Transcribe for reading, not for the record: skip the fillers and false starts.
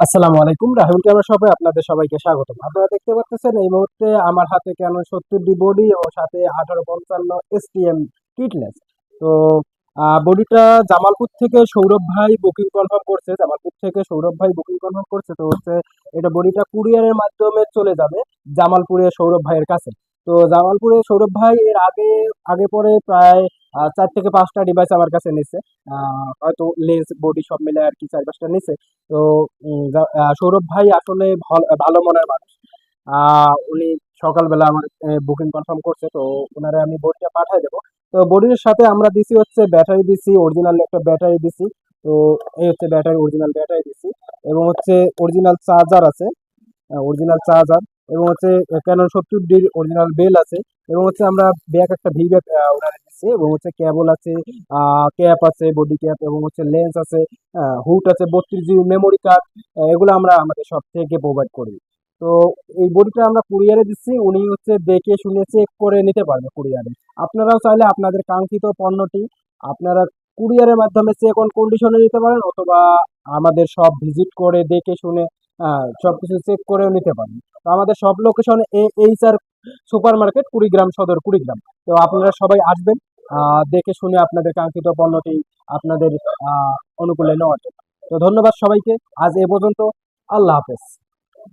আসসালামু আলাইকুম, রাহুল ক্যামেরা শপে আপনাদের সবাইকে স্বাগতম। আপনারা দেখতে পাচ্ছেন এই মুহূর্তে আমার হাতে ক্যানন 70D বডি এবং সাথে 1855 এসটিএম কিটলেস। তো বডিটা জামালপুর থেকে সৌরভ ভাই বুকিং কনফার্ম করছে। তো হচ্ছে এটা বডিটা কুরিয়ারের মাধ্যমে চলে যাবে জামালপুরে সৌরভ ভাইয়ের কাছে। তো জামালপুরে সৌরভ ভাই এর আগে আগে পরে প্রায় 4 থেকে 5টা ডিভাইস আমার কাছে নিছে। হয়তো লেন্স বডি সব মিলে আর কি 4-5টা নিছে। তো সৌরভ ভাই আসলে ভালো মনের মানুষ। উনি সকালবেলা আমার বুকিং কনফার্ম করছে, তো ওনারে আমি বডিটা পাঠিয়ে দেবো। তো বডির সাথে আমরা দিছি হচ্ছে ব্যাটারি দিছি, অরিজিনাল একটা ব্যাটারি দিছি। তো এই হচ্ছে ব্যাটারি, অরিজিনাল ব্যাটারি দিছি এবং হচ্ছে অরিজিনাল চার্জার আছে, অরিজিনাল চার্জার এবং হচ্ছে ক্যানন 70D অরিজিনাল বেল আছে এবং হচ্ছে আমরা ব্যাক একটা ভি ব্যাক ওনারে দিচ্ছি এবং হচ্ছে কেবল আছে, ক্যাপ আছে, বডি ক্যাপ এবং হচ্ছে লেন্স আছে, হুড আছে, 32 GB মেমোরি কার্ড। এগুলো আমরা আমাদের সব থেকে প্রোভাইড করি। তো এই বডিটা আমরা কুরিয়ারে দিচ্ছি, উনি হচ্ছে দেখে শুনে চেক করে নিতে পারবে কুরিয়ারে। আপনারাও চাইলে আপনাদের কাঙ্ক্ষিত পণ্যটি আপনারা কুরিয়ারের মাধ্যমে চেক অন কন্ডিশনে নিতে পারেন, অথবা আমাদের সব ভিজিট করে দেখে শুনে সবকিছু চেক করেও নিতে পারেন। তো আমাদের সব location HR super market, Kurigram সদর, কুড়িগ্রাম। তো আপনারা সবাই আসবেন দেখে শুনে আপনাদের কাঙ্ক্ষিত পণ্যটি আপনাদের অনুকূলে নেওয়ার জন্য। তো ধন্যবাদ সবাইকে, আজ এ পর্যন্ত। আল্লাহ হাফেজ।